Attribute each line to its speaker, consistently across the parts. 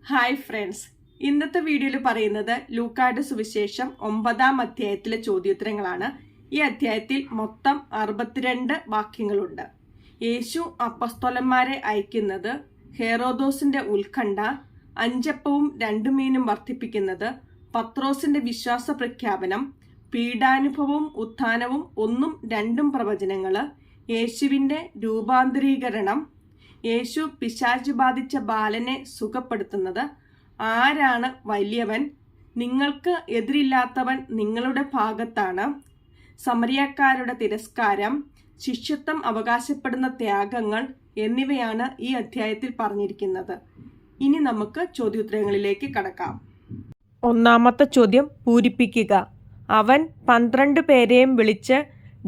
Speaker 1: Hi friends, ഇന്നത്തെ വീഡിയോയിൽ പറയുന്നത് ലൂക്കായുടെ സുവിശേഷം 9-ാം അധ്യായത്തിലെ ചോദ്യോത്തരങ്ങളാണ്. ഈ അധ്യായത്തിൽ മൊത്തം 62 വാക്യങ്ങളുണ്ട്. യേശു അപ്പസ്തോലന്മാരെ അയക്കുന്നത്, ഹെറോദോസിന്റെ ഉത്കണ്ഠ, 5 അപ്പവും 2 മീനും വർദ്ധിപ്പിക്കുന്നത്, പത്രോസിന്റെ വിശ്വാസ പ്രഖ്യാപനം, പീഡാനുഭവവും ഉത്ഥാനവും 1ഉം 2ഉം പ്രവചനങ്ങള്, യേശുവിന്റെ രൂപാന്തരീകരണം, യേശു പിശാച് ബാധിച്ച ബാലനെ സുഖപ്പെടുത്തുന്നത്, ആരാണ് വലിയവൻ, നിങ്ങൾക്ക് എതിരില്ലാത്തവൻ നിങ്ങളുടെ ഭാഗത്താണ്, സമറിയക്കാരുടെ തിരസ്കാരം, ശിഷ്യത്വം അവകാശപ്പെടുന്ന ത്യാഗങ്ങൾ എന്നിവയാണ് ഈ അധ്യായത്തിൽ പറഞ്ഞിരിക്കുന്നത്. ഇനി നമുക്ക് ചോദ്യോത്തരങ്ങളിലേക്ക് കടക്കാം. ഒന്നാമത്തെ ചോദ്യം പൂരിപ്പിക്കുക. അവൻ 12 പേരെയും വിളിച്ച്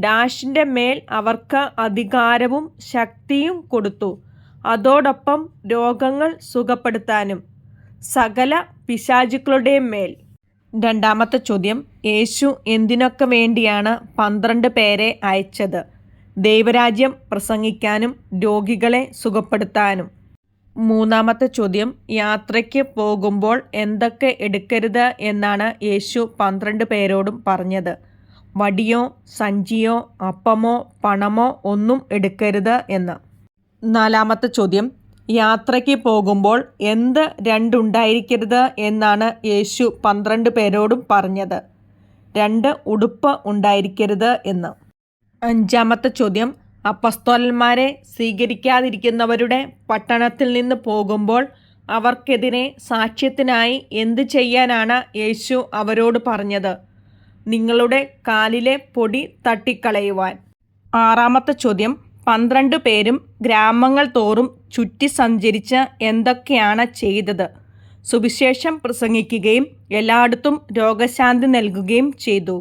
Speaker 1: ഡാഷിന്റെ മേൽ അവർക്ക് അധികാരവും ശക്തിയും കൊടുത്തു, അതോടൊപ്പം രോഗങ്ങൾ സുഖപ്പെടുത്താനും സകല പിശാചുക്കളുടെയും മേൽ. രണ്ടാമത്തെ ചോദ്യം, യേശു എന്തിനൊക്കെ വേണ്ടിയാണ് 12 പേരെ അയച്ചത്? ദൈവരാജ്യം പ്രസംഗിക്കാനും രോഗികളെ സുഖപ്പെടുത്താനും. മൂന്നാമത്തെ ചോദ്യം, യാത്രയ്ക്ക് പോകുമ്പോൾ എന്തൊക്കെ എടുക്കരുത് എന്നാണ് യേശു 12 പേരോടും പറഞ്ഞത്? വടിയോ സഞ്ചിയോ അപ്പമോ പണമോ ഒന്നും എടുക്കരുത് എന്ന്. നാലാമത്തെ ചോദ്യം, യാത്രയ്ക്ക് പോകുമ്പോൾ എന്ത് രണ്ടുണ്ടായിരിക്കരുത് എന്നാണ് യേശു 12 പേരോടും പറഞ്ഞത്? 2 ഉടുപ്പ് ഉണ്ടായിരിക്കരുത് എന്ന്. അഞ്ചാമത്തെ ചോദ്യം, അപ്പസ്തോലന്മാരെ സ്വീകരിക്കാതിരിക്കുന്നവരുടെ പട്ടണത്തിൽ നിന്ന് പോകുമ്പോൾ അവർക്കെതിരെ സാക്ഷ്യത്തിനായി എന്ത് ചെയ്യാനാണ് യേശു അവരോട് പറഞ്ഞത്? നിങ്ങളുടെ കാലിലെ പൊടി തട്ടിക്കളയുവാൻ. ആറാമത്തെ ചോദ്യം, 12 പേരും ഗ്രാമങ്ങൾ തോറും ചുറ്റി സഞ്ചരിച്ച് എന്തൊക്കെയാണ് ചെയ്തത്? സുവിശേഷം പ്രസംഗിക്കുകയും എല്ലായിടത്തും രോഗശാന്തി നൽകുകയും ചെയ്തു.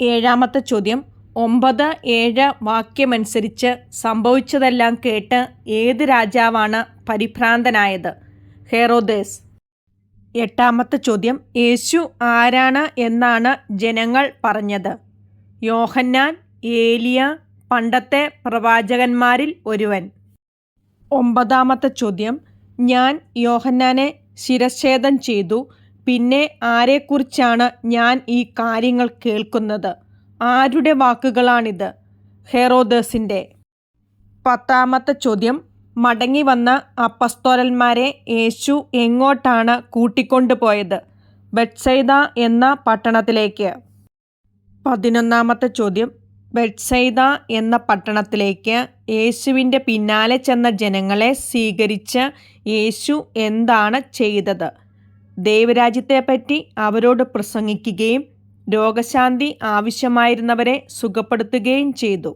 Speaker 1: ഏഴാമത്തെ ചോദ്യം, 9-7 വാക്യമനുസരിച്ച് സംഭവിച്ചതെല്ലാം കേട്ട് ഏത് രാജാവാണ് പരിഭ്രാന്തനായത്? ഹെറോദേസ്. എട്ടാമത്തെ ചോദ്യം, യേശു ആരാണ് എന്നാണ് ജനങ്ങൾ പറഞ്ഞത്? യോഹന്നാൻ, ഏലിയ, പണ്ടത്തെ പ്രവാചകന്മാരിൽ ഒരുവൻ. ഒമ്പതാമത്തെ ചോദ്യം, ഞാൻ യോഹന്നാനെ ശിരച്ഛേദം ചെയ്തു, പിന്നെ ആരെക്കുറിച്ചാണ് ഞാൻ ഈ കാര്യങ്ങൾ കേൾക്കുന്നത്? ആരുടെ വാക്കുകളാണിത്? ഹെറോദേസിന്റെ. പത്താമത്തെ ചോദ്യം, മടങ്ങി വന്ന അപ്പസ്തോലന്മാരെ യേശു എങ്ങോട്ടാണ് കൂട്ടിക്കൊണ്ടുപോയത്? ബെത്സൈദ എന്ന പട്ടണത്തിലേക്ക്. 11ാമത്തെ ചോദ്യം, ബെത്സൈദ എന്ന പട്ടണത്തിലേക്ക് യേശുവിൻ്റെ പിന്നാലെ ചെന്ന ജനങ്ങളെ സ്വീകരിച്ച് യേശു എന്താണ് ചെയ്തത്? ദൈവരാജ്യത്തെപ്പറ്റി അവരോട് പ്രസംഗിക്കുകയും രോഗശാന്തി ആവശ്യമായിരുന്നവരെ സുഖപ്പെടുത്തുകയും ചെയ്തു.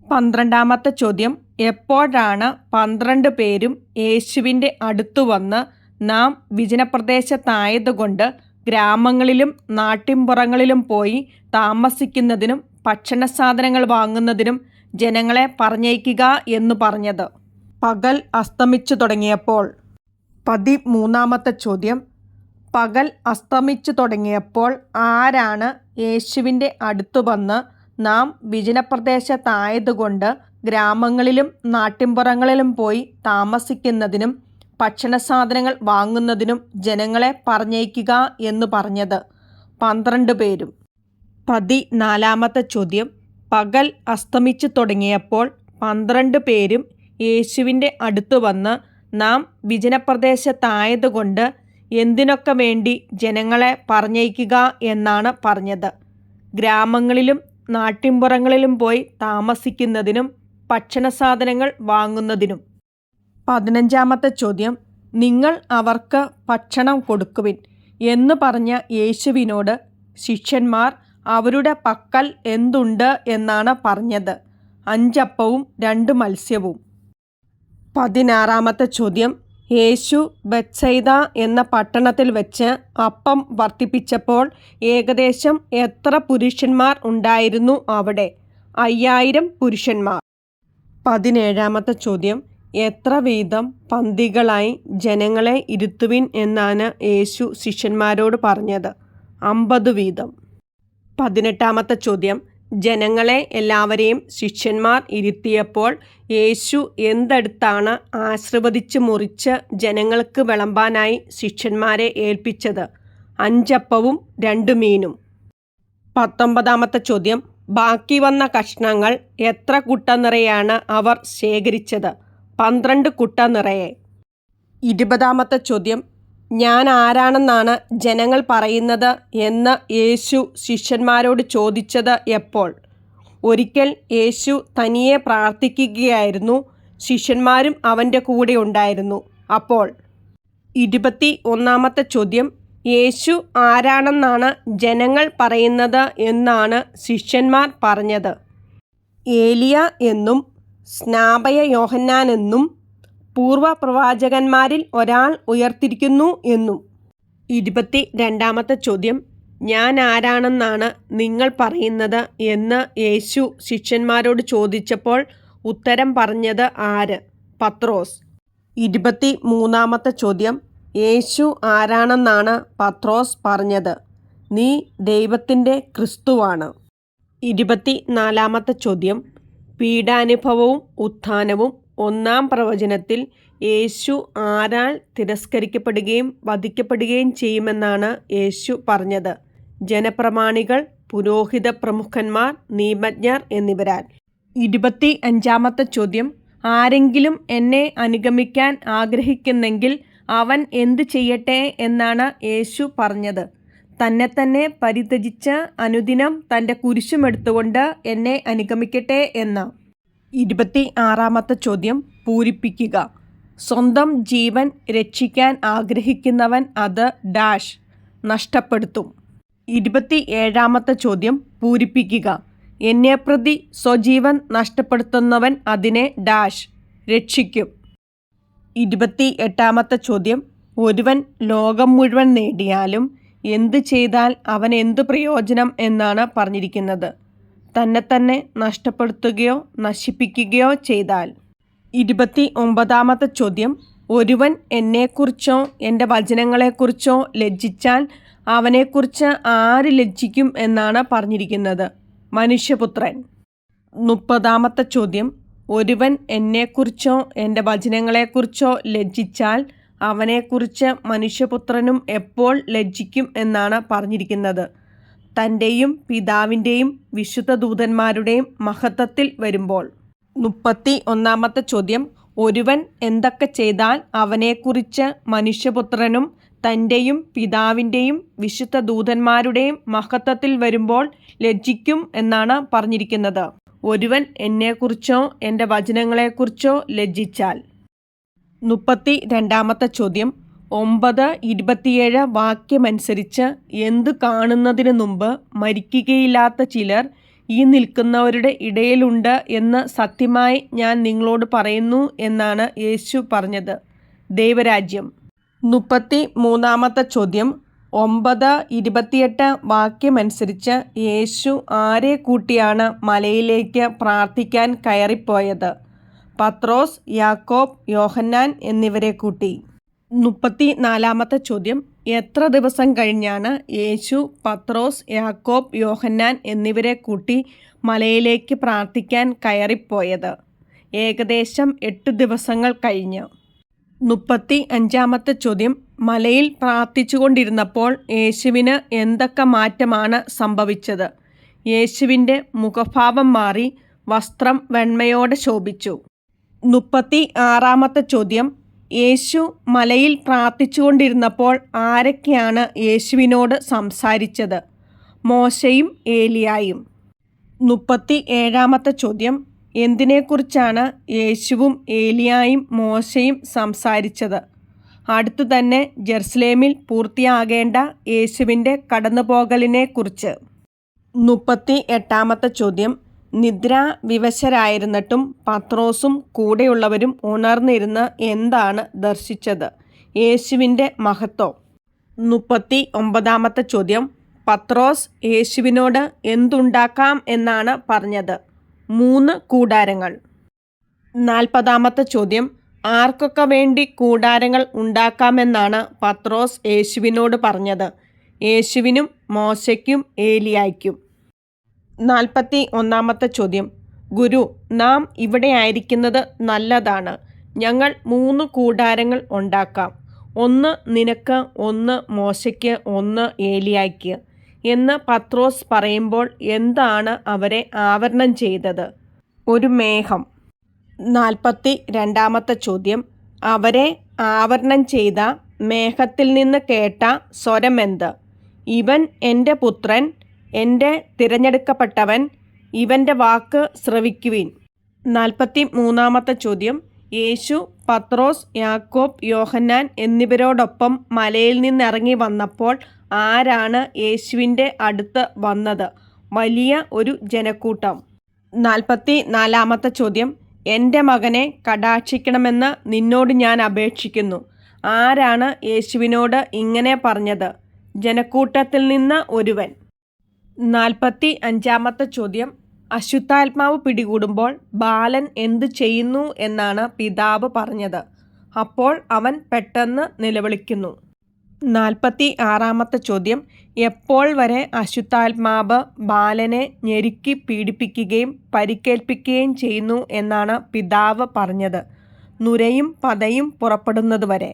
Speaker 1: 12ാമത്തെ ചോദ്യം, എപ്പോഴാണ് 12 പേരും യേശുവിൻ്റെ അടുത്തു വന്ന്, നാം വിജനപ്രദേശത്തായതുകൊണ്ട് ഗ്രാമങ്ങളിലും നാട്ടിൻപുറങ്ങളിലും പോയി താമസിക്കുന്നതിനും ഭക്ഷണ സാധനങ്ങൾ വാങ്ങുന്നതിനും ജനങ്ങളെ പറഞ്ഞയക്കുക എന്ന് പറഞ്ഞത്? പകൽ അസ്തമിച്ചു തുടങ്ങിയപ്പോൾ. 13ാമത്തെ ചോദ്യം, പകൽ അസ്തമിച്ചു തുടങ്ങിയപ്പോൾ ആരാണ് യേശുവിൻ്റെ അടുത്തു വന്ന്, നാം വിജനപ്രദേശത്തായതുകൊണ്ട് ഗ്രാമങ്ങളിലും നാട്ടിൻപുറങ്ങളിലും പോയി താമസിക്കുന്നതിനും ഭക്ഷണ സാധനങ്ങൾ വാങ്ങുന്നതിനും ജനങ്ങളെ പറഞ്ഞയക്കുക എന്ന് പറഞ്ഞത്? 12 പേരും. 14ാമത്തെ ചോദ്യം, പകൽ അസ്തമിച്ചു തുടങ്ങിയപ്പോൾ 12 പേരും യേശുവിൻ്റെ അടുത്ത് വന്ന്, നാം വിജനപ്രദേശത്തായതുകൊണ്ട് എന്തിനൊക്കെ വേണ്ടി ജനങ്ങളെ പറഞ്ഞയക്കുക എന്നാണ് പറഞ്ഞത്? ഗ്രാമങ്ങളിലും നാട്ടിൻപുറങ്ങളിലും പോയി താമസിക്കുന്നതിനും ഭക്ഷണ സാധനങ്ങൾ വാങ്ങുന്നതിനും. 15ാമത്തെ ചോദ്യം, നിങ്ങൾ അവർക്ക് ഭക്ഷണം കൊടുക്കുവിൻ എന്ന് പറഞ്ഞ യേശുവിനോട് ശിഷ്യന്മാർ അവരുടെ പക്കൽ എന്തുണ്ട് എന്നാണ് പറഞ്ഞത്? 5 അപ്പവും 2 മത്സ്യവും. 16ാമത്തെ ചോദ്യം, യേശു ബെത്സൈദ എന്ന പട്ടണത്തിൽ വെച്ച് അപ്പം വർദ്ധിപ്പിച്ചപ്പോൾ ഏകദേശം എത്ര പുരുഷന്മാർ ഉണ്ടായിരുന്നു അവിടെ? 5000 പുരുഷന്മാർ. 17ാമത്തെ ചോദ്യം, എത്ര വീതം പന്തികളായി ജനങ്ങളെ ഇരുത്തുവിൻ എന്നാണ് യേശു ശിഷ്യന്മാരോട് പറഞ്ഞത്? 50 വീതം. 18ാമത്തെ ചോദ്യം, ജനങ്ങളെ എല്ലാവരെയും ശിഷ്യന്മാർ ഇരുത്തിയപ്പോൾ യേശു എന്തെടുത്താണ് ആശീർവദിച്ച് മുറിച്ച് ജനങ്ങൾക്ക് വിളമ്പാനായി ശിഷ്യന്മാരെ ഏൽപ്പിച്ചത്? 5 അപ്പവും 2 മീനും. 19 ചോദ്യം. ബാക്കി വന്ന കഷ്ണങ്ങൾ എത്ര കുട്ട നിറയെയാണ് അവർ ശേഖരിച്ചത്? 12 കുട്ട നിറയെ. 20 ചോദ്യം. ഞാൻ ആരാണെന്നാണ് ജനങ്ങൾ പറയുന്നത് എന്ന് യേശു ശിഷ്യന്മാരോട് ചോദിച്ചത് എപ്പോൾ? ഒരിക്കൽ യേശു തനിയെ പ്രാർത്ഥിക്കുകയായിരുന്നു. ശിഷ്യന്മാരും അവൻ്റെ കൂടെ ഉണ്ടായിരുന്നു. അപ്പോൾ. 21 ചോദ്യം. യേശു ആരാണെന്നാണ് ജനങ്ങൾ പറയുന്നത് എന്നാണ് ശിഷ്യന്മാർ പറഞ്ഞത്? ഏലിയ എന്നും സ്നാപക യോഹന്നാൻ എന്നും പൂർവപ്രവാചകന്മാരിൽ ഒരാൾ ഉയർത്തിരിക്കുന്നു എന്നും. 22 ചോദ്യം. ഞാൻ ആരാണെന്നാണ് നിങ്ങൾ പറയുന്നത് എന്ന് യേശു ശിഷ്യന്മാരോട് ചോദിച്ചപ്പോൾ ഉത്തരം പറഞ്ഞത് ആര്? പത്രോസ്. 23 ചോദ്യം. യേശു ആരാണെന്നാണ് പത്രോസ് പറഞ്ഞത്? നീ ദൈവത്തിൻ്റെ ക്രിസ്തുവാണ്. 24 ചോദ്യം. പീഡാനുഭവവും ഉത്ഥാനവും 1-ാം പ്രവചനത്തിൽ യേശു ആരാൽ തിരസ്കരിക്കപ്പെടുകയും വധിക്കപ്പെടുകയും ചെയ്യുമെന്നാണ് യേശു പറഞ്ഞത്? ജനപ്രമാണികൾ, പുരോഹിത പ്രമുഖന്മാർ, നിയമജ്ഞർ എന്നിവരാൽ. 25 ചോദ്യം. ആരെങ്കിലും എന്നെ അനുഗമിക്കാൻ ആഗ്രഹിക്കുന്നെങ്കിൽ അവൻ എന്തു ചെയ്യട്ടെ എന്നാണ് യേശു പറഞ്ഞത്? തന്നെ പരിത്യജിച്ച് അനുദിനം തൻ്റെ കുരിശുമെടുത്തുകൊണ്ട് എന്നെ അനുഗമിക്കട്ടെ എന്ന്. 26 ചോദ്യം. പൂരിപ്പിക്കുക. സ്വന്തം ജീവൻ രക്ഷിക്കാൻ ആഗ്രഹിക്കുന്നവൻ അത് ഡാഷ് നഷ്ടപ്പെടുത്തും. 27 ചോദ്യം. പൂരിപ്പിക്കുക. എന്നെപ്രതി സ്വജീവൻ നഷ്ടപ്പെടുത്തുന്നവൻ അതിനെ ഡാഷ് രക്ഷിക്കും. 28 ചോദ്യം. ഒരുവൻ ലോകം മുഴുവൻ നേടിയാലും എന്ത് ചെയ്താൽ അവൻ എന്തു പ്രയോജനം എന്നാണ് പറഞ്ഞിരിക്കുന്നത്? തന്നെ നഷ്ടപ്പെടുത്തുകയോ നശിപ്പിക്കുകയോ ചെയ്താൽ. 29 ചോദ്യം. ഒരുവൻ എന്നെക്കുറിച്ചോ എൻ്റെ വചനങ്ങളെക്കുറിച്ചോ ലജ്ജിച്ചാൽ അവനെക്കുറിച്ച് ആര് ലജ്ജിക്കും എന്നാണ് പറഞ്ഞിരിക്കുന്നത്? മനുഷ്യപുത്രൻ. 30 ചോദ്യം. ഒരുവൻ എന്നെക്കുറിച്ചോ എൻ്റെ വചനങ്ങളെക്കുറിച്ചോ ലജ്ജിച്ചാൽ അവനെക്കുറിച്ച് മനുഷ്യപുത്രനും എപ്പോൾ ലജ്ജിക്കും എന്നാണ് പറഞ്ഞിരിക്കുന്നത്? തൻ്റെയും പിതാവിൻ്റെയും വിശുദ്ധ ദൂതന്മാരുടെയും മഹത്വത്തിൽ വരുമ്പോൾ. 31 ചോദ്യം. ഒരുവൻ എന്തൊക്കെ ചെയ്താൽ അവനെക്കുറിച്ച് മനുഷ്യപുത്രനും തൻ്റെയും പിതാവിൻ്റെയും വിശുദ്ധ ദൂതന്മാരുടെയും മഹത്വത്തിൽ വരുമ്പോൾ ലജ്ജിക്കും എന്നാണ് പറഞ്ഞിരിക്കുന്നത്? ഒരുവൻ എന്നെക്കുറിച്ചോ എൻ്റെ വചനങ്ങളെക്കുറിച്ചോ ലജ്ജിച്ചാൽ. 32 ചോദ്യം. 9:27 വാക്യമനുസരിച്ച് എന്ത് കാണുന്നതിന് മുമ്പ് മരിക്കുകയില്ലാത്ത ചിലർ ഈ നിൽക്കുന്നവരുടെ ഇടയിലുണ്ട് എന്ന് സത്യമായി ഞാൻ നിങ്ങളോട് പറയുന്നു എന്നാണ് യേശു പറഞ്ഞത്? ദൈവരാജ്യം. 33 ചോദ്യം. 9:28 വാക്യമനുസരിച്ച് യേശു ആരെ കൂട്ടിയാണ് മലയിലേക്ക് പ്രാർത്ഥിക്കാൻ കയറിപ്പോയത്? പത്രോസ്, യാക്കോബ്, യോഹന്നാൻ എന്നിവരെ കൂട്ടി. 34 ചോദ്യം. എത്ര ദിവസം കഴിഞ്ഞാണ് യേശു പത്രോസ്, യാക്കോബ്, യോഹന്നാൻ എന്നിവരെ കൂട്ടി മലയിലേക്ക് പ്രാർത്ഥിക്കാൻ കയറിപ്പോയത്? ഏകദേശം 8 ദിവസങ്ങൾ കഴിഞ്ഞ്. 35 ചോദ്യം. മലയിൽ പ്രാർത്ഥിച്ചുകൊണ്ടിരുന്നപ്പോൾ യേശുവിന് എന്തൊക്കെ മാറ്റമാണ് സംഭവിച്ചത്? യേശുവിൻ്റെ മുഖഭാവം മാറി, വസ്ത്രം വെണ്മയോടെ ശോഭിച്ചു. 36 ചോദ്യം. യേശു മലയിൽ പ്രാർത്ഥിച്ചുകൊണ്ടിരുന്നപ്പോൾ ആരൊക്കെയാണ് യേശുവിനോട് സംസാരിച്ചത്? മോശയും ഏലിയായും. 37 ചോദ്യം. എന്തിനെക്കുറിച്ചാണ് യേശുവും ഏലിയായും മോശയും സംസാരിച്ചത്? അടുത്തു തന്നെ ജെറുസലേമിൽ പൂർത്തിയാകേണ്ട യേശുവിൻ്റെ കടന്നുപോകലിനെക്കുറിച്ച്. 38 ചോദ്യം. നിദ്രാവിവശരായിരുന്നിട്ടും പത്രോസും കൂടെയുള്ളവരും ഉണർന്നിരുന്ന് എന്താണ് ദർശിച്ചത്? യേശുവിൻ്റെ മഹത്വം. 39 ചോദ്യം. പത്രോസ് യേശുവിനോട് എന്തുണ്ടാക്കാം എന്നാണ് പറഞ്ഞത്? 3 കൂടാരങ്ങൾ. 40 ചോദ്യം. ആർക്കൊക്കെ വേണ്ടി കൂടാരങ്ങൾ ഉണ്ടാക്കാമെന്നാണ് പത്രോസ് യേശുവിനോട് പറഞ്ഞത്? യേശുവിനും മോശയ്ക്കും ഏലിയായ്ക്കും. 41 ചോദ്യം. ഗുരു, നാം ഇവിടെ ആയിരിക്കുന്നത് നല്ലതാണ്. ഞങ്ങൾ 3 കൂടാരങ്ങൾ ഉണ്ടാക്കാം. 1 നിനക്ക്, 1 മോശയ്ക്ക്, 1 ഏലിയായ്ക്ക് എന്ന് പത്രോസ് പറയുമ്പോൾ എന്താണ് അവരെ ആവരണം ചെയ്തത്? ഒരു മേഘം. 42 ചോദ്യം. അവരെ ആവരണം ചെയ്ത മേഘത്തിൽ നിന്ന് കേട്ട സ്വരമെന്ത്? ഇവൻ എൻ്റെ പുത്രൻ, എൻ്റെ തിരഞ്ഞെടുക്കപ്പെട്ടവൻ, ഇവൻ്റെ വാക്ക് ശ്രവിക്കുവിൻ. 43 ചോദ്യം. യേശു പത്രോസ്, യാക്കോബ്, യോഹന്നാൻ എന്നിവരോടൊപ്പം മലയിൽ നിന്നിറങ്ങി വന്നപ്പോൾ ആരാണ് യേശുവിൻ്റെ അടുത്ത് വന്നത്? വലിയ ഒരു ജനക്കൂട്ടം. 44 ചോദ്യം. എൻ്റെ മകനെ കടാക്ഷിക്കണമെന്ന് നിന്നോട് ഞാൻ അപേക്ഷിക്കുന്നു. ആരാണ് യേശുവിനോട് ഇങ്ങനെ പറഞ്ഞത്? ജനക്കൂട്ടത്തിൽ നിന്ന് ഒരുവൻ. 45 ചോദ്യം. അശുദ്ധാത്മാവ് പിടികൂടുമ്പോൾ ബാലൻ എന്തു ചെയ്യുന്നു എന്നാണ് പിതാവ് പറഞ്ഞത്? അപ്പോൾ അവൻ പെട്ടെന്ന് നിലവിളിക്കുന്നു. 46 ചോദ്യം. എപ്പോൾ വരെ അശുദ്ധാത്മാവ് ബാലനെ ഞെരുക്കി പീഡിപ്പിക്കുകയും പരിക്കേൽപ്പിക്കുകയും ചെയ്യുന്നു എന്നാണ് പിതാവ് പറഞ്ഞത്? നുരയും പതയും പുറപ്പെടുന്നതുവരെ.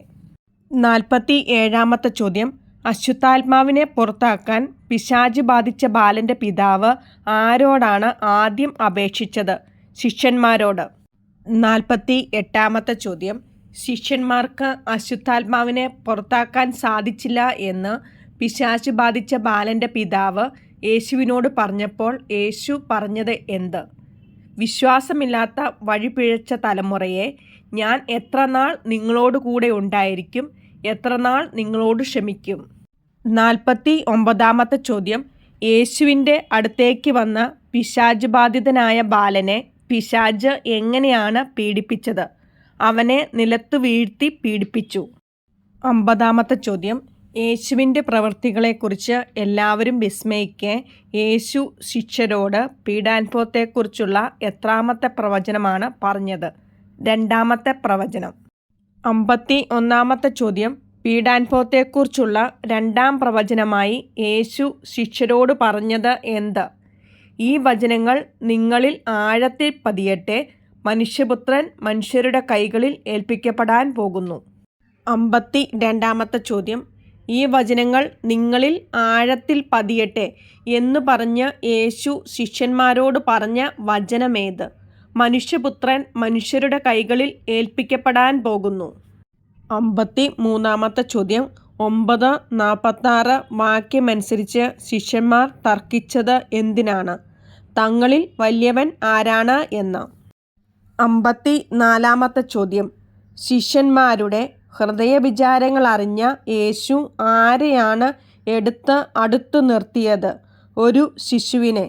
Speaker 1: 47 ചോദ്യം. അശുദ്ധാത്മാവിനെ പുറത്താക്കാൻ പിശാച് ബാധിച്ച ബാലൻ്റെ പിതാവ് ആരോടാണ് ആദ്യം അപേക്ഷിച്ചത്? ശിഷ്യന്മാരോട്. 48 ചോദ്യം. ശിഷ്യന്മാർക്ക് അശുദ്ധാത്മാവിനെ പുറത്താക്കാൻ സാധിച്ചില്ല എന്ന് പിശാച് ബാധിച്ച ബാലൻ്റെ പിതാവ് യേശുവിനോട് പറഞ്ഞപ്പോൾ യേശു പറഞ്ഞത് എന്ത്? വിശ്വാസമില്ലാത്ത വഴിപിഴച്ച തലമുറയെ, ഞാൻ എത്ര നാൾ നിങ്ങളോട് കൂടെ ഉണ്ടായിരിക്കും, എത്ര നാൾ നിങ്ങളോട് ക്ഷമിക്കും? 49 ചോദ്യം. യേശുവിൻ്റെ അടുത്തേക്ക് വന്ന പിശാച് ബാധിതനായ ബാലനെ പിശാച് എങ്ങനെയാണ് പീഡിപ്പിച്ചത്? അവനെ നിലത്തു വീഴ്ത്തി പീഡിപ്പിച്ചു. 50 ചോദ്യം. യേശുവിൻ്റെ പ്രവൃത്തികളെക്കുറിച്ച് എല്ലാവരും വിസ്മയിക്കെ യേശു ശിഷ്യരോട് പീഡാനുഭവത്തെക്കുറിച്ചുള്ള എത്രാമത്തെ പ്രവചനമാണ് പറഞ്ഞത്? 2ാമത്തെ പ്രവചനം. 51 ചോദ്യം. പീഡാനുഭവത്തെക്കുറിച്ചുള്ള 2ാം പ്രവചനമായി യേശു ശിഷ്യരോട് പറഞ്ഞത് എന്ത്? ഈ വചനങ്ങൾ നിങ്ങളിൽ ആഴത്തിൽ പതിയട്ടെ, മനുഷ്യപുത്രൻ മനുഷ്യരുടെ കൈകളിൽ ഏൽപ്പിക്കപ്പെടാൻ പോകുന്നു. 52 ചോദ്യം. ഈ വചനങ്ങൾ നിങ്ങളിൽ ആഴത്തിൽ പതിയട്ടെ എന്നു പറഞ്ഞ് യേശു ശിഷ്യന്മാരോട് പറഞ്ഞ വചനമേത്? മനുഷ്യപുത്രൻ മനുഷ്യരുടെ കൈകളിൽ ഏൽപ്പിക്കപ്പെടാൻ പോകുന്നു. 53 ചോദ്യം. 9:46 വാക്യമനുസരിച്ച് ശിഷ്യന്മാർ തർക്കിച്ചത് എന്തിനാണ്? തങ്ങളിൽ വലിയവൻ ആരാണ് എന്ന്. 54 ചോദ്യം. ശിഷ്യന്മാരുടെ ഹൃദയവിചാരങ്ങൾ അറിഞ്ഞ യേശു ആരെയാണ് അടുത്തു നിർത്തിയത്? ഒരു ശിശുവിനെ.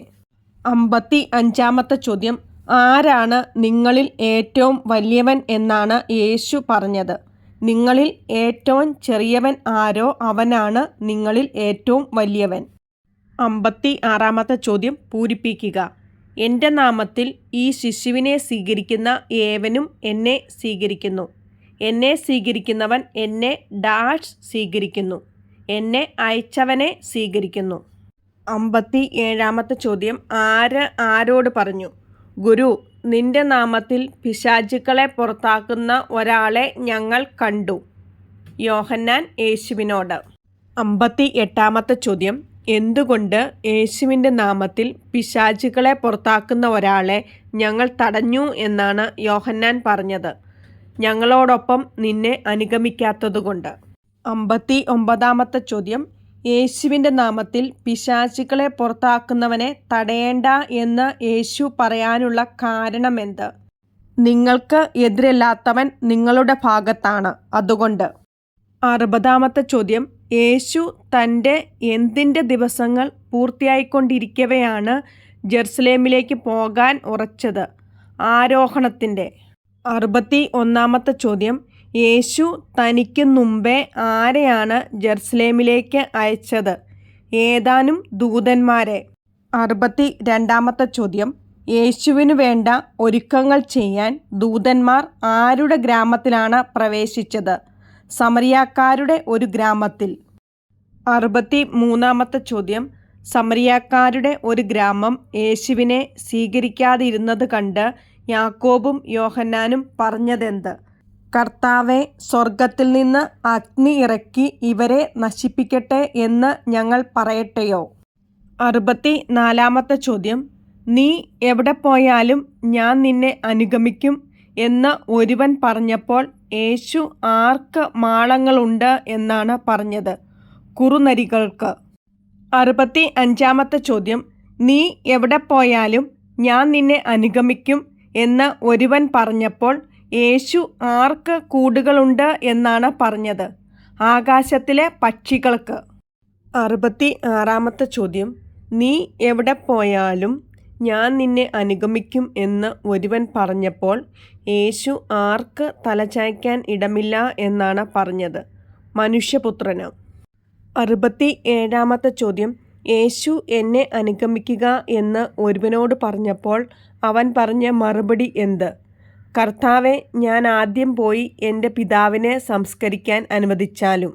Speaker 1: 55 ചോദ്യം. ആരാണ് നിങ്ങളിൽ ഏറ്റവും വലിയവൻ എന്നാണ് യേശു പറഞ്ഞത്? നിങ്ങളിൽ ഏറ്റവും ചെറിയവൻ ആരോ അവനാണ് നിങ്ങളിൽ ഏറ്റവും വലിയവൻ. 56 ചോദ്യം പൂരിപ്പിക്കുക. എൻ്റെ നാമത്തിൽ ഈ ശിശുവിനെ സ്വീകരിക്കുന്ന ഏവനും എന്നെ സ്വീകരിക്കുന്നു. എന്നെ സ്വീകരിക്കുന്നവൻ എന്നെ സ്വീകരിക്കുന്നു. എന്നെ അയച്ചവനെ സ്വീകരിക്കുന്നു. 57 ചോദ്യം. ആരോട് പറഞ്ഞു? ഗുരു, നിന്റെ നാമത്തിൽ പിശാചുക്കളെ പുറത്താക്കുന്ന ഒരാളെ ഞങ്ങൾ കണ്ടു. യോഹന്നാൻ യേശുവിനോട്. 58 ചോദ്യം. എന്തുകൊണ്ട് യേശുവിൻ്റെ നാമത്തിൽ പിശാചുക്കളെ പുറത്താക്കുന്ന ഒരാളെ ഞങ്ങൾ തടഞ്ഞു എന്നാണ് യോഹന്നാൻ പറഞ്ഞത്? ഞങ്ങളോടൊപ്പം നിന്നെ അനുഗമിക്കാത്തതുകൊണ്ട്. 59 ചോദ്യം. യേശുവിൻ്റെ നാമത്തിൽ പിശാചുക്കളെ പുറത്താക്കുന്നവനെ തടയേണ്ട എന്ന് യേശു പറയാനുള്ള കാരണമെന്ത്? നിങ്ങൾക്ക് എതിരല്ലാത്തവൻ നിങ്ങളുടെ ഭാഗത്താണ്, അതുകൊണ്ട്. 60 ചോദ്യം. യേശു തൻ്റെ എന്തിൻ്റെ ദിവസങ്ങൾ പൂർത്തിയായിക്കൊണ്ടിരിക്കവെയാണ് ജെറുസലേമിലേക്ക് പോകാൻ ഉറച്ചത്? ആരോഹണത്തിൻ്റെ. 61 ചോദ്യം. യേശു തനിക്ക് മുമ്പേ ആരെയാണ് ജെറുസലേമിലേക്ക് അയച്ചത്? ഏതാനും ദൂതന്മാരെ. 62 ചോദ്യം. യേശുവിനു വേണ്ട ഒരുക്കങ്ങൾ ചെയ്യാൻ ദൂതന്മാർ ആരുടെ ഗ്രാമത്തിലാണ് പ്രവേശിച്ചത്? സമറിയാക്കാരുടെ ഒരു ഗ്രാമത്തിൽ. 63 ചോദ്യം. സമറിയാക്കാരുടെ ഒരു ഗ്രാമം യേശുവിനെ സ്വീകരിക്കാതിരുന്നത് കണ്ട് യാക്കോബും യോഹന്നാനും പറഞ്ഞതെന്ത്? കർത്താവേ, സ്വർഗത്തിൽ നിന്ന് അഗ്നി ഇറക്കി ഇവരെ നശിപ്പിക്കട്ടെ എന്ന് ഞങ്ങൾ പറയട്ടെയോ? 64 ചോദ്യം. നീ എവിടെ പോയാലും ഞാൻ നിന്നെ അനുഗമിക്കും എന്ന് ഒരുവൻ പറഞ്ഞപ്പോൾ യേശു ആർക്ക് മാളങ്ങളുണ്ട് എന്നാണ് പറഞ്ഞത്? കുറുനരികൾക്ക്. 65 ചോദ്യം. നീ എവിടെ പോയാലും ഞാൻ നിന്നെ അനുഗമിക്കും എന്ന് ഒരുവൻ പറഞ്ഞപ്പോൾ യേശു ആർക്ക് കൂടുകളുണ്ട് എന്നാണ് പറഞ്ഞത്? ആകാശത്തിലെ പക്ഷികൾക്ക്. 66 ചോദ്യം. നീ എവിടെ പോയാലും ഞാൻ നിന്നെ അനുഗമിക്കും എന്ന് ഒരുവൻ പറഞ്ഞപ്പോൾ യേശു ആർക്ക് തലചായ്ക്കാൻ ഇടമില്ല എന്നാണ് പറഞ്ഞത്? മനുഷ്യപുത്രന്. 67 ചോദ്യം. യേശു എന്നെ അനുഗമിക്കുക എന്ന് ഒരുവനോട് പറഞ്ഞപ്പോൾ അവൻ പറഞ്ഞ മറുപടി എന്ത്? കർത്താവെ, ഞാൻ ആദ്യം പോയി എൻ്റെ പിതാവിനെ സംസ്കരിക്കാൻ അനുവദിച്ചാലും.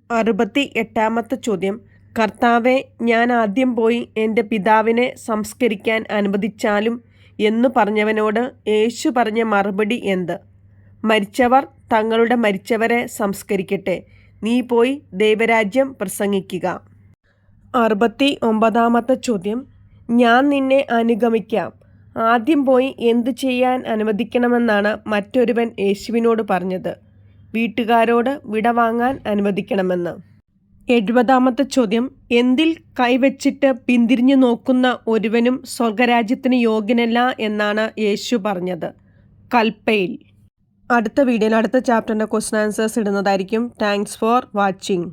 Speaker 1: 68 ചോദ്യം. കർത്താവെ, ഞാൻ ആദ്യം പോയി എൻ്റെ പിതാവിനെ സംസ്കരിക്കാൻ അനുവദിച്ചാലും എന്ന് പറഞ്ഞവനോട് യേശു പറഞ്ഞ മറുപടി എന്ത്? മരിച്ചവർ തങ്ങളുടെ മരിച്ചവരെ സംസ്കരിക്കട്ടെ, നീ പോയി ദൈവരാജ്യം പ്രസംഗിക്കുക. 69 ചോദ്യം. ഞാൻ നിന്നെ അനുഗമിക്കാം, ആദ്യം പോയി എന്തു ചെയ്യാൻ അനുവദിക്കണമെന്നാണ് മറ്റൊരുവൻ യേശുവിനോട് പറഞ്ഞത്? വീട്ടുകാരോട് വിടവാങ്ങാൻ അനുവദിക്കണമെന്ന്. 70 ചോദ്യം. എന്തിൽ കൈവച്ചിട്ട് പിന്തിരിഞ്ഞു നോക്കുന്ന ഒരുവനും സ്വർഗരാജ്യത്തിന് യോഗ്യനല്ല എന്നാണ് യേശു പറഞ്ഞത്? കൽപ്പയിൽ. അടുത്ത വീഡിയോയിൽ അടുത്ത ചാപ്റ്ററിൻ്റെ ക്വസ്റ്റ്യൻ ആൻസേഴ്സ് ഇടുന്നതായിരിക്കും. Thanks for watching.